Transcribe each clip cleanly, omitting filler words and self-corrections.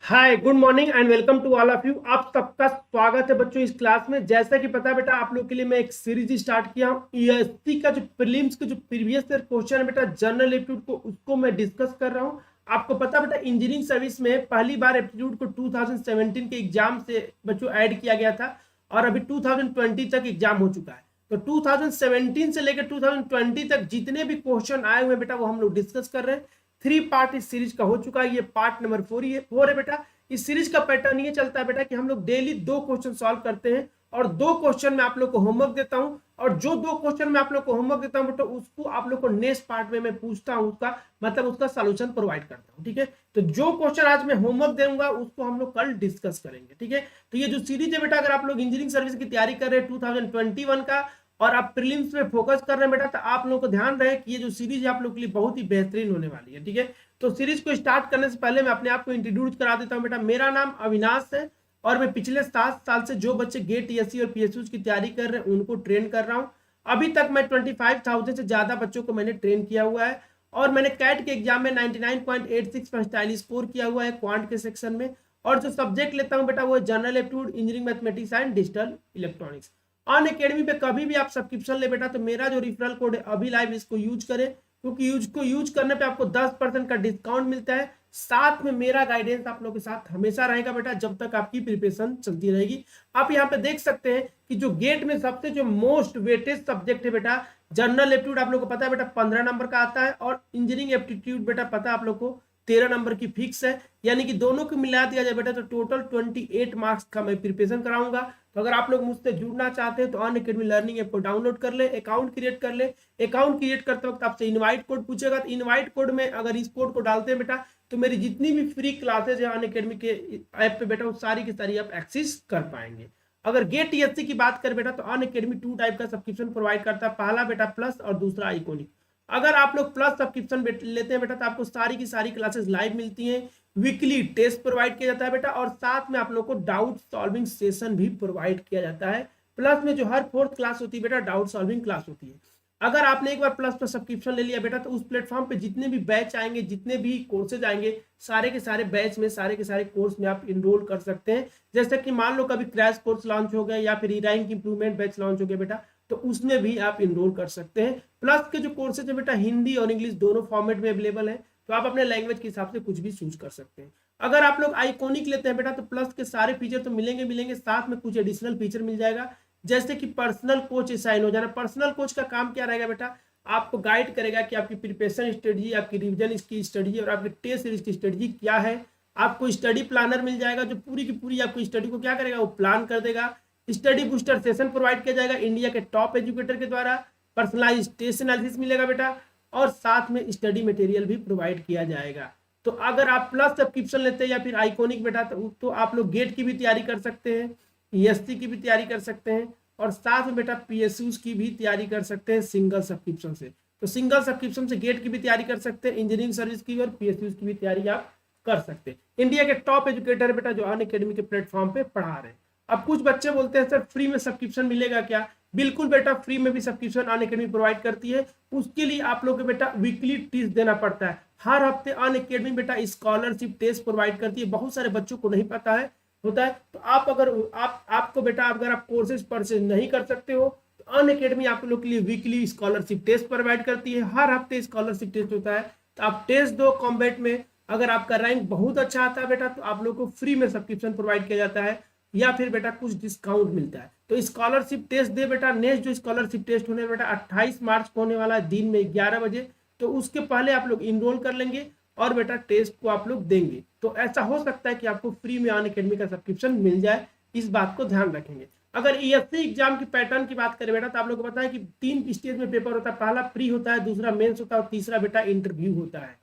Hi, good morning and welcome to all of you. आप सबका स्वागत है बच्चों इस क्लास में। जैसा कि पता है बेटा, आप लोग के लिए मैं एक सीरीज स्टार्ट किया हूँ। ईएससी का जो प्रीलिम्स के जो प्रीवियस ईयर क्वेश्चन है बेटा, जनरल एप्टीट्यूड को, उसको मैं डिस्कस कर रहा हूँ। आपको पता बेटा, इंजीनियरिंग सर्विस में पहली बार एप्टीट्यूड को 2017 के एग्जाम से बच्चों ऐड किया गया था और अभी 2020 तक एग्जाम हो चुका है। तो 2017 से लेकर 2020 तक जितने भी क्वेश्चन आए हुए बेटा, वो हम लोग डिस्कस कर रहे हैं। 3 पार्ट इस सीरीज का हो चुका है। ये पार्ट नंबर 4 है बेटा। इस सीरीज का पैटर्न ये चलता है बेटा कि हम लोग डेली 2 क्वेश्चन सॉल्व करते हैं और 2 क्वेश्चन में आप लोग को होमवर्क देता हूं, और जो 2 क्वेश्चन में आप लोग को होमवर्क देता हूं बेटा, उसको आप लोग को नेक्स्ट पार्ट में मैं पूछता हूं, उसका मतलब उसका सॉल्यूशन प्रोवाइड करता हूं। ठीक है, तो जो क्वेश्चन आज मैं होमवर्क दूंगा उसको हम लोग कल डिस्कस करेंगे। ठीक है, तो ये जो सीरीज है बेटा, अगर आप लोग इंजीनियरिंग सर्विस की तैयारी कर रहे हैं 2021 का और आप प्रीलिम्स में फोकस कर रहे हैं बेटा, तो आप लोगों को ध्यान रहे कि ये जो सीरीज है आप लोग के लिए बहुत ही बेहतरीन होने वाली है। ठीक है, तो सीरीज को स्टार्ट करने से पहले मैं अपने आप को इंट्रोड्यूस करा देता हूं बेटा। मेरा नाम अविनाश है और मैं पिछले 7 साल से जो बच्चे गेट, टीएससी और पीएसयू की तैयारी कर रहे हैं उनको ट्रेन कर रहा हूं। अभी तक मैं 25,000 से ज्यादा बच्चों को मैंने ट्रेन किया हुआ है और मैंने कैट के एग्जाम में 99.86 परसेंटाइल स्कोर किया हुआ है क्वांट के सेक्शन में। और जो सब्जेक्ट लेता हूं बेटा, वो है general aptitude, engineering mathematics and digital electronics. On academy पे कभी भी आप सब्सक्रिप्शन ले बेटा, तो मेरा जो रिफरल कोड है अभी लाइव, इसको यूज करें, क्योंकि यूज करने पे आपको 10% का डिस्काउंट मिलता है। साथ में मेरा गाइडेंस आप लोगों के साथ हमेशा रहेगा बेटा, जब तक आपकी प्रिपरेशन चलती रहेगी। आप यहाँ पे देख सकते हैं कि जो गेट में सबसे जो मोस्ट वेटेज सब्जेक्ट है बेटा, जनरल एप्टीट्यूड आप लोग को पता है बेटा 15 नंबर का आता है, और इंजीनियरिंग एप्टीट्यूड बेटा पता है आप लोग को 13 नंबर की फिक्स है। यानी कि दोनों को मिला दिया जाए बेटा तो टोटल 28 मार्क्स का मैं प्रिपरेशन कराऊंगा। तो अगर आप लोग मुझसे जुड़ना चाहते हैं तो अन अकेडमी लर्निंग ऐप को डाउनलोड कर ले, अकाउंट क्रिएट कर ले। अकाउंट क्रिएट करते वक्त आपसे इनवाइट कोड पूछेगा, तो इनवाइट कोड में अगर इस कोड को डालते हैं बेटा, तो मेरी जितनी भी फ्री क्लासेज है अन अकेडमी के ऐप पे बेटा, वो सारी की सारी आप एक्सेस कर पाएंगे। अगर गेट टीएससी की बात करें बेटा, तो अन अकेडमी 2 टाइप का सब्सक्रिप्शन प्रोवाइड करता है। पहला बेटा प्लस और दूसरा आइकॉनिक। अगर आप लोग प्लस सब्सक्रिप्शन लेते हैं बेटा, तो आपको सारी की सारी क्लासेस लाइव मिलती हैं, वीकली टेस्ट प्रोवाइड किया जाता है बेटा, और साथ में आप लोग को डाउट सॉल्विंग सेशन भी प्रोवाइड किया जाता है। प्लस में जो हर 4th क्लास होती है बेटा, डाउट सॉल्विंग क्लास होती है। अगर आपने एक बार प्लस पर सब्सक्रिप्शन ले लिया बेटा, तो उस प्लेटफॉर्म पे जितने भी बैच आएंगे, जितने भी कोर्सेज आएंगे, सारे के सारे बैच में, सारे के सारे कोर्स में आप इनरोल कर सकते हैं। जैसे कि मान लो कभी क्रैश कोर्स लॉन्च हो गया या फिर E rank improvement batch launch हो गया बेटा, तो उसमें भी आप इनरोल कर सकते हैं। प्लस के जो कोर्सेज है बेटा, हिंदी और इंग्लिश दोनों फॉर्मेट में अवेलेबल है, तो आप अपने लैंग्वेज के हिसाब से कुछ भी चूज कर सकते हैं। अगर आप लोग आइकॉनिक लेते हैं बेटा, तो प्लस के सारे फीचर तो मिलेंगे, साथ में कुछ एडिशनल फीचर मिल जाएगा, जैसे कि पर्सनल कोच असाइन हो जाना। पर्सनल कोच का काम क्या रहेगा बेटा, आपको गाइड करेगा कि आपकी प्रिपरेशन स्ट्रेटजी, आपकी रिविजन की स्ट्रेटजी और आपकी टेस्ट सीरीज की स्ट्रेटजी क्या है। आपको स्टडी प्लानर मिल जाएगा, जो पूरी की पूरी आपको स्टडी को क्या करेगा, वो प्लान कर देगा। स्टडी बूस्टर सेशन प्रोवाइड किया जाएगा इंडिया के टॉप एजुकेटर के द्वारा। पर्सनलाइज टेस्ट एनालिसिस मिलेगा बेटा, और साथ में स्टडी मटेरियल भी प्रोवाइड किया जाएगा। तो अगर आप प्लस सब्सक्रिप्शन लेते हैं या फिर आइकॉनिक बेटा, तो आप लोग गेट की भी तैयारी कर सकते हैं, ईएससी की भी तैयारी कर सकते हैं, और साथ में बेटा पीएसयू की भी तैयारी कर सकते हैं सिंगल सब्सक्रिप्शन से। तो सिंगल सब्सक्रिप्शन से गेट की भी तैयारी कर सकते हैं, इंजीनियरिंग सर्विस की और पीएसयू की भी तैयारी आप कर सकते हैं। इंडिया के टॉप एजुकेटर बेटा जो अन अकेडमी के प्लेटफॉर्म पे पढ़ा रहे हैं। अब कुछ बच्चे बोलते हैं सर फ्री में सब्सक्रिप्शन मिलेगा क्या? बिल्कुल बेटा, फ्री में भी सब्सक्रिप्शन अन अकेडमी प्रोवाइड करती है। उसके लिए आप लोग को बेटा वीकली टेस्ट देना पड़ता है। हर हफ्ते अन अकेडमी बेटा स्कॉलरशिप टेस्ट प्रोवाइड करती है, बहुत सारे बच्चों को नहीं पता है होता है। तो आप अगर आपको बेटा, अगर आप कोर्सेज परचेज नहीं कर सकते हो, तो अन अकेडमी आप लोग के लिए वीकली स्कॉलरशिप टेस्ट प्रोवाइड करती है। हर हफ्ते स्कॉलरशिप टेस्ट होता है, तो आप टेस्ट दो कॉम्बैट में। अगर आपका रैंक बहुत अच्छा आता है बेटा, तो आप लोग को फ्री में सब्सक्रिप्शन प्रोवाइड किया जाता है, या फिर बेटा कुछ डिस्काउंट मिलता है। तो स्कॉलरशिप टेस्ट दे बेटा। नेक्स्ट जो स्कॉलरशिप टेस्ट होने बेटा 28 मार्च को होने वाला है, दिन में 11 बजे। तो उसके पहले आप लोग इनरोल कर लेंगे और बेटा टेस्ट को आप लोग देंगे, तो ऐसा हो सकता है कि आपको फ्री में अन अकेडमी का सब्सक्रिप्शन मिल जाए। इस बात को ध्यान रखेंगे। अगर ईएससी एग्जाम की पैटर्न की बात करें बेटा, तो आप लोग को पता है कि 3 स्टेज में पेपर होता है। पहला प्री होता है, दूसरा मेंस होता है, और तीसरा बेटा इंटरव्यू होता है।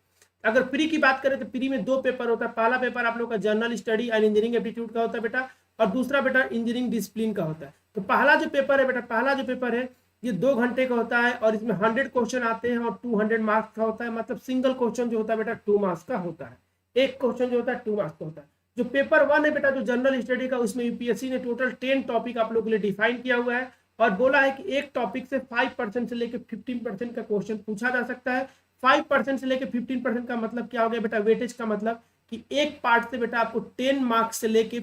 अगर प्री की बात करें तो प्री में 2 पेपर होता है। पहला पेपर आप लोग का general study and engineering aptitude का होता है बेटा, और दूसरा बेटा इंजीनियरिंग डिसिप्लिन का होता है। तो पहला जो पेपर है बेटा, पहला जो पेपर है ये 2 घंटे का होता है, और इसमें 100 क्वेश्चन आते हैं और 200 मार्क्स का होता है। मतलब सिंगल क्वेश्चन जो होता है बेटा 2 मार्क्स का होता है। एक क्वेश्चन जो होता है 2 मार्क्स का होता है। जो पेपर 1 है बेटा, जो जनरल स्टडी का, उसमें यूपीएससी ने टोटल 10 टॉपिक आप लोग के लिए डिफाइन किया हुआ है, और बोला है कि एक टॉपिक से 5% से लेकर 15% का क्वेश्चन पूछा जा सकता है। 5% से लेकर 15% का मतलब क्या हो गया बेटा, वेटेज का मतलब कि एक पार्ट से बेटा आपको 10 मार्क्स से लेके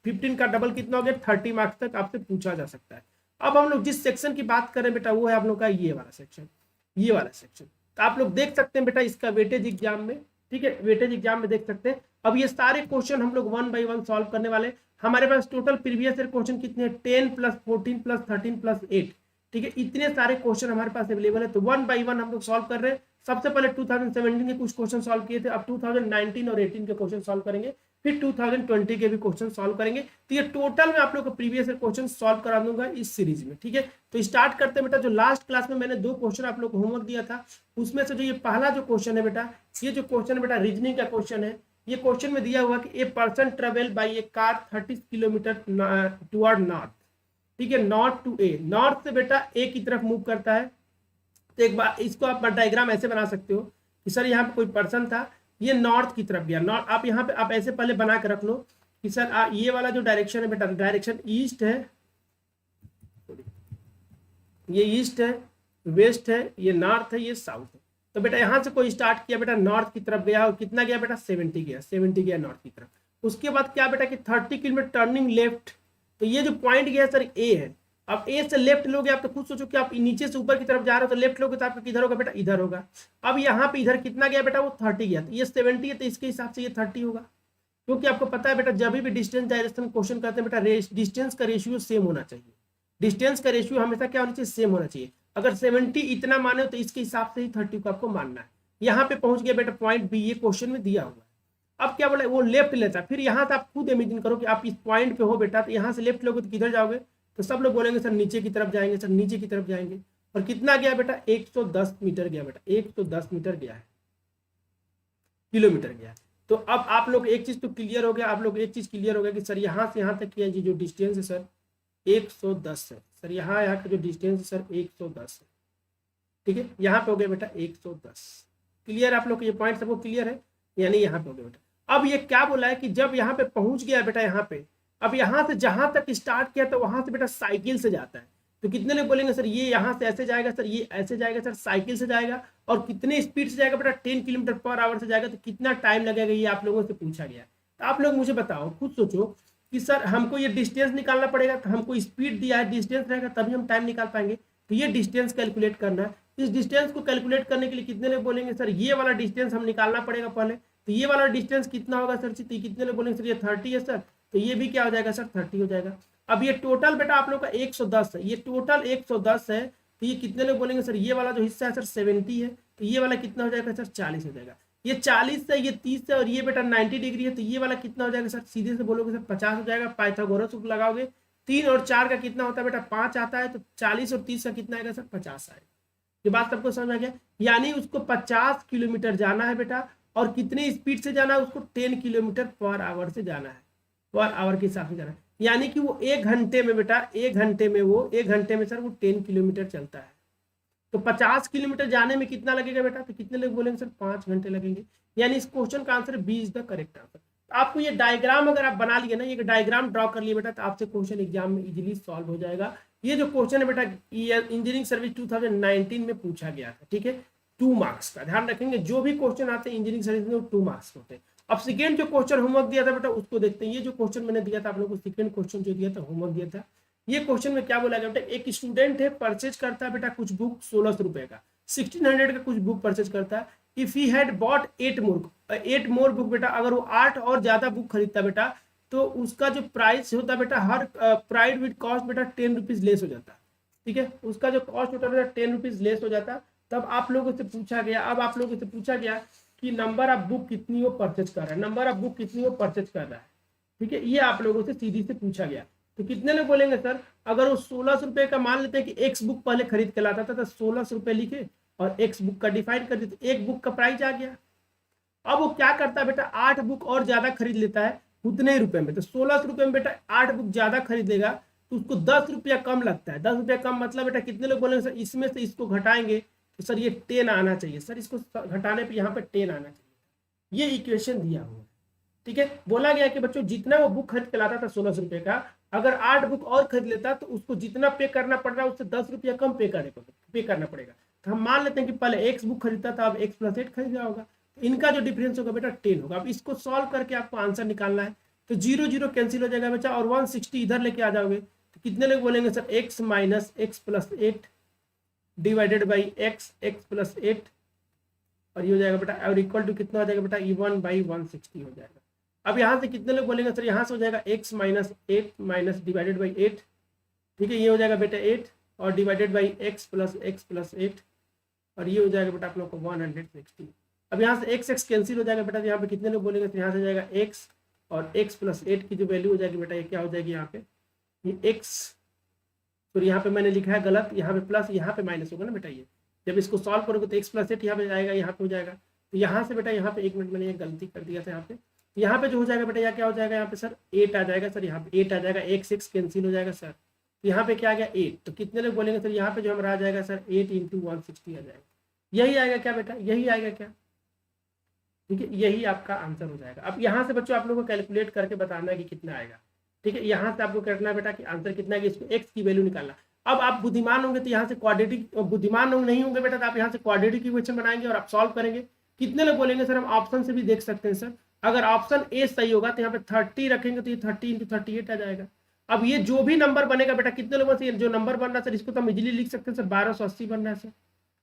15 का डबल कितना हो गया 30 मार्क्स तक आपसे पूछा जा सकता है। अब हम लोग जिस सेक्शन की बात करें बेटा वो है आप लोग का ये वाला सेक्शन, ये वाला सेक्शन। तो आप लोग देख सकते हैं बेटा इसका वेटेज एग्जाम में, ठीक है, वेटेज एग्जाम में देख सकते हैं। अब ये सारे क्वेश्चन हम लोग 1 बाय 1 सॉल्व करने वाले। हमारे पास टोटल प्रीवियस ईयर क्वेश्चन कितने हैं 10 प्लस 14 प्लस 13 प्लस 8, ठीक है, इतने सारे क्वेश्चन हमारे पास अवेलेबल है। तो 1 बाय 1 हम लोग सॉल्व कर रहे हैं। सबसे पहले 2017 के कुछ क्वेश्चन सॉल्व किए थे, अब 2019 और 18 के क्वेश्चन सॉल्व करेंगे, फिर 2020 के भी क्वेश्चन सॉल्व करेंगे। तो ये टोटल में आप लोग को प्रीवियस ईयर क्वेश्चन सॉल्व करा दूंगा इस सीरीज में, ठीक है। तो स्टार्ट करते हैं बेटा। जो लास्ट क्लास में मैंने 2 क्वेश्चन आप लोग को होमवर्क दिया था, उसमें से जो ये पहला जो क्वेश्चन है बेटा, ये जो क्वेश्चन है बेटा रीजनिंग का क्वेश्चन है। ये क्वेश्चन में दिया हुआ कि a person travel by A car 30 kilometre toward north, ठीक है, नॉर्थ टू ए, नॉर्थ से बेटा ए की तरफ मूव करता है। तो एक बार इसको आप डायग्राम ऐसे बना सकते हो कि सर यहाँ पे कोई पर्सन था, ये नॉर्थ की तरफ गया, नॉर्थ आप यहाँ पे आप ऐसे पहले बना के रख लो कि सर ये वाला जो डायरेक्शन है बेटा, डायरेक्शन ईस्ट है, ये ईस्ट है, वेस्ट है, ये नॉर्थ है, ये साउथ है। तो बेटा यहाँ से कोई स्टार्ट किया बेटा नॉर्थ की तरफ गया, और कितना गया बेटा 70 गया, 70 गया नॉर्थ की तरफ। उसके बाद क्या बेटा कि 30 किलोमीटर टर्निंग लेफ्ट। तो ये जो पॉइंट गया सर ए है। अब ए से लेफ्ट लोगे आप तो खुद सोचो कि आप नीचे से ऊपर की तरफ जा रहे हो, तो लेफ्ट लोगे तो आपका किधर होगा बेटा, इधर होगा। अब यहाँ पे इधर कितना गया बेटा, वो 30 गया, तो ये 70 है, तो इसके हिसाब से ये 30 होगा। क्योंकि आपको पता है बेटा जब भी डिस्टेंस डायरेक्शन क्वेश्चन करते हैं बेटा डिस्टेंस का रेशियो सेम होना चाहिए, डिस्टेंस का रेशियो हमेशा क्या होना चाहिए, सेम होना चाहिए। अगर 70 इतना माने तो इसके हिसाब से ही 30 को आपको मानना है। यहाँ पे पहुंच गया बेटा पॉइंट बी, ये क्वेश्चन में दिया हुआ है। अब क्या बोला, वो लेफ्ट लेता है। फिर यहाँ से आप खुद इमेजिन करो कि आप इस पॉइंट पे हो बेटा, तो यहाँ से लेफ्ट लोगे तो किधर जाओगे, तो सब लोग बोलेंगे सर नीचे की तरफ जाएंगे, सर नीचे की तरफ जाएंगे। और कितना गया बेटा 110 मीटर गया बेटा, 110 मीटर गया है, किलोमीटर गया है। तो अब आप लोग एक चीज तो क्लियर हो गया, आप लोग एक चीज क्लियर हो गया कि सर यहाँ से यहाँ तक किया जो डिस्टेंस है सर 110 है। सर यहाँ का जो डिस्टेंस है सर 110 है, ठीक है, यहाँ पे हो गया बेटा 110। क्लियर आप लोग को ये पॉइंट सबको क्लियर है, यानी यहाँ पे हो गया बेटा। अब ये क्या बोला है कि जब यहाँ पे पहुंच गया बेटा, यहाँ पे अब यहाँ से जहां तक स्टार्ट किया तो वहां से बेटा साइकिल से जाता है। तो कितने लोग बोलेंगे सर ये यहाँ से ऐसे जाएगा, सर ये ऐसे जाएगा, सर साइकिल से जाएगा। और कितने स्पीड से जाएगा बेटा 10 किलोमीटर पर आवर से जाएगा। तो कितना टाइम लगेगा ये आप लोगों से पूछा गया। तो आप लोग मुझे बताओ, खुद सोचो कि सर हमको ये डिस्टेंस निकालना पड़ेगा, तो हमको स्पीड दिया है, डिस्टेंस रहेगा तभी हम टाइम निकाल पाएंगे। तो ये डिस्टेंस कैलकुलेट करना है। इस डिस्टेंस को कैलकुलेट करने के लिए कितने लोग बोलेंगे सर ये वाला डिस्टेंस हम निकालना पड़ेगा पहले। तो ये वाला डिस्टेंस कितना होगा सर, तो कितने लोग बोलेंगे सर ये 30 है सर, तो ये भी क्या हो जाएगा सर 30 हो जाएगा। अब ये टोटल बेटा आप लोग का 110 है, ये टोटल 110 है। तो ये कितने लोग बोलेंगे सर ये वाला जो हिस्सा है सर 70 है, तो ये वाला कितना हो जाएगा सर 40 हो जाएगा। ये 40 है, ये 30 है, और ये बेटा 90 डिग्री है, तो ये वाला कितना हो जाएगा सर, सीधे से बोलोगे सर 50 हो जाएगा। पाइथागोरस लगाओगे 3 और 4 का कितना होता है बेटा 5 आता है, तो 40 और 30 का कितना आएगा सर 50 आएगा। ये बात सबको समझ में आ गया। यानी उसको 50 किलोमीटर जाना है बेटा, और कितनी स्पीड से जाना है उसको 10 किलोमीटर पर आवर से जाना है, पर आवर के हिसाब से जाना है। यानी कि वो 1 घंटे में बेटा, 1 घंटे में सर वो 10 किलोमीटर चलता है। तो 50 किलोमीटर जाने में कितना लगेगा बेटा, तो कितने लोग बोलेंगे सर 5 घंटे लगेंगे। यानी इस क्वेश्चन का answer B is the correct answer. आपको ये डायग्राम अगर आप बना लिए ना, ये डायग्राम ड्रॉ कर लिए बेटा, तो आपसे क्वेश्चन एग्जाम में इजीली सॉल्व हो जाएगा। ये जो क्वेश्चन है बेटा इंजीनियरिंग सर्विस 2019 में पूछा गया था, ठीक है, 2 मार्क्स का। ध्यान रखेंगे जो भी क्वेश्चन आते हैं इंजीनियरिंग सर्विस में वो 2 मार्क्स होते हैं। अब सेकेंड जो क्वेश्चन होमवर्क दिया था बेटा उसको देखते हैं। ये जो क्वेश्चन मैंने दिया था आप लोगों को, सेकेंड क्वेश्चन जो दिया था होमवर्क दिया था, ये क्वेश्चन में क्या बोला गया बेटा, एक स्टूडेंट है परचेज करता है बेटा कुछ बुक 1600 रुपए का, 1600 का कुछ बुक परचेज करता है। If he had bought 8 more book बेटा, अगर वो 8 और ज्यादा बुक खरीदता बेटा, तो उसका जो प्राइस होता बेटा, हर प्राइस विद कॉस्ट बेटा 10 रुपीज लेस हो जाता, ठीक है, उसका जो कॉस्ट होता बेटा 10 रुपीज लेस हो जाता। तब आप लोगों से पूछा गया, अब आप लोगों से पूछा गया कि नंबर ऑफ बुक कितनी वो परचेज कर रहा है, नंबर ऑफ बुक कितनी वो परचेज कर रहा है, ठीक है, ये आप लोगों से सीधी से पूछा गया। तो कितने लोग बोलेंगे सर, अगर वो 1600 रुपए का मान लेते हैं कि एक्स बुक पहले खरीद के लाता था, तो 1600 रुपए लिखे और एक्स बुक का डिफाइन कर देते, एक बुक का प्राइस आ गया। अब वो क्या करता है बेटा, 8 बुक और ज्यादा खरीद लेता है उतने ही रुपए में। तो 1600 रुपए में बेटा 8 बुक ज्यादा खरीद लेगा तो उसको 10 रुपया कम लगता है। 10 रुपया कम मतलब बेटा कितने लोग बोलेंगे सर इसमें से इसको घटाएंगे तो सर ये 10 आना चाहिए, सर इसको घटाने पे यहाँ पे 10 आना चाहिए। ये इक्वेशन दिया हुआ है, ठीक है। बोला गया कि बच्चों जितना वो बुक खरीद के लाता था 1600 रुपए का, अगर 8 बुक और खरीद लेता तो उसको जितना पे करना पड़ रहा है उससे 10 रुपया कम पे करना पड़ेगा। तो हम मान लेते हैं कि पहले एक्स बुक खरीदता था, अब एक्स प्लस 8 खरीद रहा होगा, इनका जो डिफरेंस होगा बेटा 10 होगा। अब इसको सॉल्व करके आपको आंसर निकालना है, तो 0 0 कैंसिल हो जाएगा बच्चा, और 160 इधर लेके आ जाओगे तो कितने लोग बोलेंगे sir x minus x plus 8 divided by x plus 8, और ये हो जाएगा बेटा, और इक्वल टू कितना हो जाएगा बेटा, 1/160 हो जाएगा। अब यहाँ से कितने लोग बोलेंगे सर यहाँ से हो जाएगा x minus 8 minus divided by 8, ठीक है, ये हो जाएगा बेटा 8 और डिवाइडेड बाई x प्लस 8, और ये हो जाएगा बेटा आप लोग को 160। अब यहाँ से x कैंसिल हो जाएगा बेटा, तो यहाँ पे कितने लोग बोलेंगे, तो यहाँ से जाएगा x और x प्लस 8 की जो वैल्यू हो जाएगी बेटा, ये क्या हो जाएगी यहाँ पे, ये x, तो यहाँ पे मैंने लिखा है गलत, यहाँ पे प्लस यहाँ पे माइनस होगा ना बेटा, ये जब इसको सॉल्व करोगे तो x प्लस 8 यहाँ पे जाएगा, यहाँ पे हो जाएगा, तो यहाँ से बेटा यहाँ पे 1 मिनट मैंने ये गलती कर दिया था, यहाँ पे जो हो जाएगा बेटा, यहाँ क्या हो जाएगा, यहाँ पे सर 8 आ जाएगा सर, यहाँ पे 8 आ जाएगा, x कैंसिल हो जाएगा सर, तो यहाँ पे क्या आ गया 8, तो कितने लोग बोलेंगे सर यहाँ पे जो हमारा आ जाएगा सर 8 × 160 आ जाएगा, यही आएगा क्या बेटा, यही आएगा क्या, ठीक है, यही आपका आंसर हो जाएगा। अब यहाँ से बच्चों आप लोगों को कैलकुलेट करके बताना है कि कितना आएगा, ठीक है, यहाँ से आपको करना है बेटा कि आंसर कितना है, इसको x की वैल्यू निकालना। अब आप बुद्धिमान होंगे तो यहाँ से क्वाड्रेटिक, बुद्धिमान नहीं होंगे बेटा तो आप यहाँ से क्वाड्रेटिक इक्वेशन बनाएंगे और आप सॉल्व करेंगे। कितने लोग बोलेंगे सर हम ऑप्शन से भी देख सकते हैं सर, अगर ऑप्शन ए सही होगा तो यहाँ पे 30 रखेंगे तो ये 30 × 38 आ जाएगा। अब ये जो भी नंबर बनेगा बेटा, कितने लोगों से जो नंबर बन रहा है सर, इसको तो हम इजीली लिख सकते हैं सर, 1280 बन रहा है सर,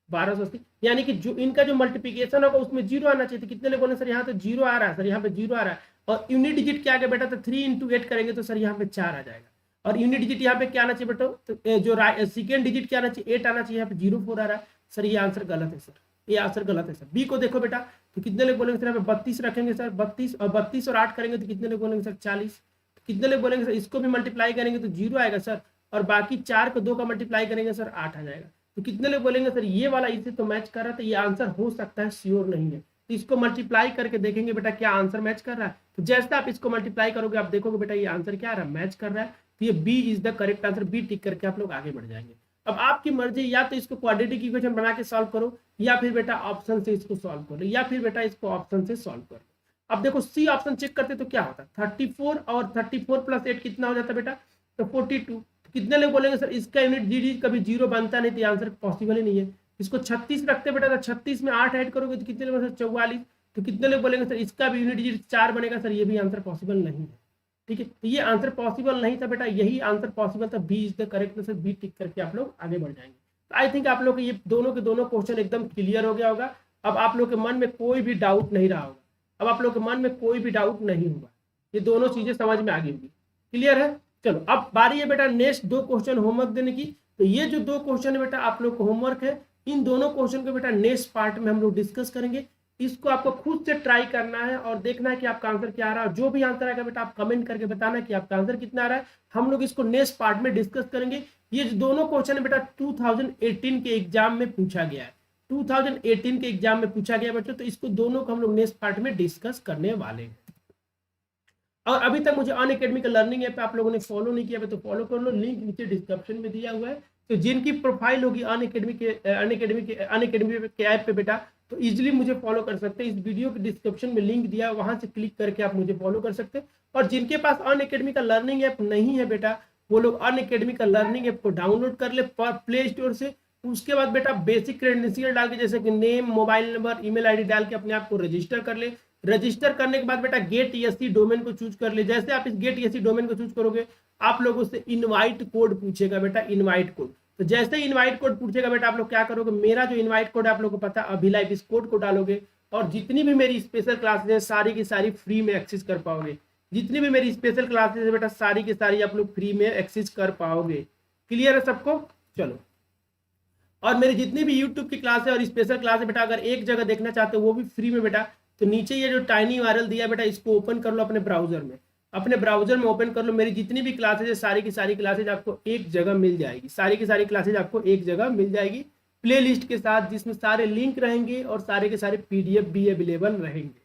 1280, यानी कि जो इनका जो मल्टीप्लिकेशन होगा उसमें 0 आना चाहिए। तो कितने लोग बोले सर यहाँ तो 0 आ रहा है सर, यहाँ पे 0 आ रहा है, और यूनिट डिजिट क्या आ गया बेटा, तो 3 × 8 करेंगे तो सर यहाँ पे 4 आ जाएगा, और यूनिट डिजिट यहाँ पे क्या आना चाहिए बेटा, तो जो सेकेंड डिजिट क्या आना चाहिए, 8 आना चाहिए, यहाँ पे 04 आ रहा है सर, ये आंसर गलत है सर, ये आंसर गलत है सर। बी को देखो बेटा, तो कितने लोग बोलेंगे सर यहाँ पे 32 रखेंगे सर, 32 और 8 करेंगे तो कितने लोग बोलेंगे सर 40, कितने लोग बोलेंगे सर इसको भी मल्टीप्लाई करेंगे तो 0 आएगा सर, और बाकी 4 को 2 का मल्टीप्लाई करेंगे सर 8 आ जाएगा। तो कितने लोग बोलेंगे सर ये वाला इससे तो मैच कर रहा था, ये आंसर हो सकता है, श्योर नहीं है, तो इसको मल्टीप्लाई करके देखेंगे बेटा क्या आंसर मैच कर रहा है। तो जैसे आप इसको मल्टीप्लाई करोगे आप देखोगे बेटा ये आंसर क्या आ रहा है, मैच कर रहा है, तो ये B is the correct answer, B tick करके आप लोग आगे बढ़ जाएंगे। अब आपकी मर्जी, या तो इसको क्वाड्रेटिक इक्वेशन बना के सॉल्व करो, या फिर बेटा ऑप्शन से इसको सॉल्व करो, या फिर बेटा इसको ऑप्शन से सॉल्व करो। अब देखो सी ऑप्शन चेक करते तो क्या होता, 34 और 34 + 8 कितना हो जाता बेटा, तो 42। कितने लोग बोलेंगे सर इसका यूनिट डिजिट कभी 0 बनता नहीं, तो आंसर पॉसिबल ही नहीं है। इसको 36 रखते बेटा, तो 36 में 8 ऐड करोगे तो कितने लोग सर 44। तो कितने लोग बोलेंगे सर इसका भी यूनिट डिजिट 4 बनेगा, सर ये भी आंसर पॉसिबल नहीं है, ठीक है, तो ये आंसर पॉसिबल नहीं था बेटा, यही आंसर पॉसिबल था, B is the correct answer, B tick करके आप लोग आगे बढ़ जाएंगे। तो आई थिंक आप लोग के ये दोनों के दोनों क्वेश्चन एकदम क्लियर हो गया होगा। अब आप लोग के मन में कोई भी डाउट नहीं रहा होगा, अब आप लोग के मन में कोई भी डाउट नहीं होगा, ये दोनों चीजें समझ में आ गई होगी, क्लियर है। चलो अब बारी है बेटा नेक्स्ट 2 क्वेश्चन होमवर्क देने की। तो ये जो 2 क्वेश्चन है बेटा आप लोग को होमवर्क है, इन दोनों क्वेश्चन को बेटा नेक्स्ट पार्ट में हम लोग डिस्कस करेंगे। इसको आपको खुद से ट्राई करना है और देखना है कि आपका आंसर क्या आ रहा है, जो भी आंसर आएगा बेटा आप कमेंट करके बताना कि आपका आंसर कितना आ रहा है। हम लोग इसको नेक्स्ट पार्ट में डिस्कस करेंगे। ये जो दोनों क्वेश्चन है बेटा 2018 के एग्जाम में पूछा गया है, 2018 के एग्जाम में पूछा गया बच्चों, तो इसको दोनों को हम लोग नेक्स्ट पार्ट में डिस्कस करने वाले हैं। और अभी तक मुझे अनअकैडमी का लर्निंग ऐप आप लोगों ने फॉलो नहीं किया है तो फॉलो कर लो, लिंक नीचे डिस्क्रिप्शन में दिया हुआ है। तो जिनकी प्रोफाइल होगी अनअकैडमी के ऐप पे बेटा, तो इजीली मुझे फॉलो कर सकते हैं। इस वीडियो के डिस्क्रिप्शन में लिंक दिया है, वहां से क्लिक करके आप मुझे फॉलो कर सकते हैं। और जिनके पास अनअकैडमी का लर्निंग ऐप नहीं है बेटा, वो लोग अनअकैडमी का लर्निंग ऐप को डाउनलोड कर ले प्ले स्टोर से। उसके बाद बेटा बेसिक क्रेडेंशियल डाल के, जैसे कि name, mobile number, email ID डाल के अपने आप को रजिस्टर कर ले। रजिस्टर करने के बाद बेटा गेट एससी डोमेन को चूज कर ले। जैसे आप इस गेट एससी डोमेन को चूज करोगे, आप लोगों से इनवाइट कोड पूछेगा बेटा, इनवाइट कोड। तो जैसे ही इनवाइट कोड पूछेगा बेटा, आप लोग क्या करोगे, मेरा जो इनवाइट कोड है आप लोगों को पता है अभी लाइव, इस कोड को डालोगे और जितनी भी मेरी स्पेशल क्लासेज है सारी की सारी फ्री में एक्सेस कर पाओगे। जितनी भी मेरी स्पेशल क्लासेज है बेटा सारी की सारी आप लोग फ्री में एक्सेस कर पाओगे। क्लियर है सबको? चलो, और मेरी जितनी भी यूट्यूब की क्लास है और स्पेशल क्लास है बेटा, अगर एक जगह देखना चाहते हो वो भी फ्री में बेटा, तो नीचे ये जो टाइनी URL दिया बेटा, इसको ओपन कर लो अपने ब्राउजर में। अपने ब्राउजर में ओपन कर लो, मेरी जितनी भी क्लासेज है सारी की सारी क्लासेज आपको एक जगह मिल जाएगी। सारी की सारी क्लासेज आपको एक जगह मिल जाएगी प्ले लिस्ट के साथ, जिसमें सारे लिंक रहेंगे और सारे के सारे PDF भी अवेलेबल रहेंगे।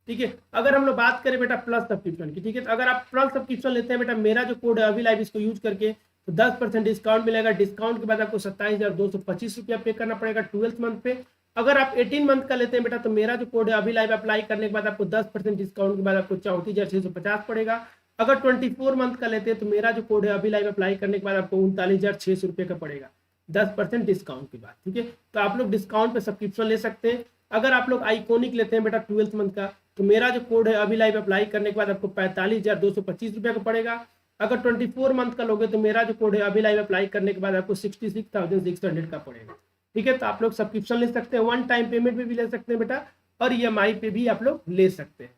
ठीक है, अगर हम लोग बात करें बेटा प्लस सब्सक्रिप्शन की, ठीक है, तो अगर आप प्लस सब्सक्रिप्शन लेते हैं बेटा, मेरा जो कोड है अभी लाइव, इसको यूज करके तो 10% डिस्काउंट मिलेगा। डिस्काउंट के बाद आपको 27,225 रुपया पे करना पड़ेगा 12th मंथ पे। अगर आप 18 मंथ का लेते हैं बेटा, तो मेरा जो कोड है अभी लाइव अप्लाई करने के बाद आपको 10% डिस्काउंट के बाद आपको 34,650 पड़ेगा। अगर 24 मंथ का लेते हैं तो मेरा जो कोड है अभी लाइव अप्लाई करने के बाद आपको 39,600 रुपये का पड़ेगा 10% डिस्काउंट के बाद। ठीक है, तो आप लोग डिस्काउंट पे सब्सक्रिप्शन ले सकते हैं। अगर आप लोग आइकॉनिक लेते हैं बेटा 12th मंथ का, तो मेरा जो कोड है अभी लाइव अप्लाई करने के बाद आपको 45,225 रुपये का पड़ेगा। अगर 24 मंथ का लोगे तो मेरा जो कोड है अभी लाइव अप्लाई करने के बाद आपको 66,600 का पड़ेगा। ठीक है, तो आप लोग सब्सक्रिप्शन ले सकते हैं, वन टाइम पेमेंट में भी ले सकते हैं बेटा, और EMI पे भी आप लोग ले सकते हैं।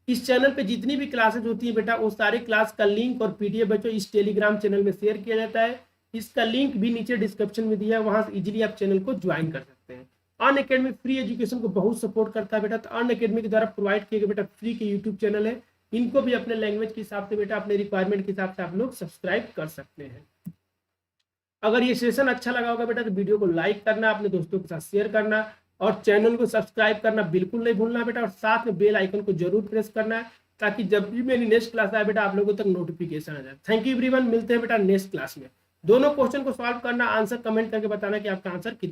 इस चैनल पे जितनी भी क्लासेज होती है बेटा, वो सारे क्लास का लिंक और PDF बच्चों इस टेलीग्राम चैनल में शेयर किया जाता है। इसका लिंक भी नीचे डिस्क्रिप्शन में दिया है, वहां से इजीली आप चैनल को ज्वाइन कर सकते हैं। अनअकैडमी फ्री एजुकेशन को बहुत सपोर्ट करता है बेटा, तो अनअकैडमी के द्वारा प्रोवाइड किए गए बेटा फ्री के यूट्यूब चैनल है, इनको भी अपने लैंग्वेज के हिसाब से बेटा, अपने रिक्वायरमेंट के हिसाब से आप लोग सब्सक्राइब कर सकते हैं। अगर ये सेशन अच्छा लगा होगा बेटा तो वीडियो को लाइक करना, अपने दोस्तों के साथ शेयर करना, और चैनल को सब्सक्राइब करना बिल्कुल नहीं भूलना बेटा, और साथ में बेल आइकन को जरूर प्रेस करना है, ताकि जब भी मेरी नेक्स्ट क्लास आए बेटा आप लोगों तक नोटिफिकेशन आ जाए। थैंक यू एवरीवन, मिलते हैं बेटा नेक्स्ट क्लास में। दोनों क्वेश्चन को सॉल्व करना, आंसर कमेंट करके बताना कि आपका आंसर कितना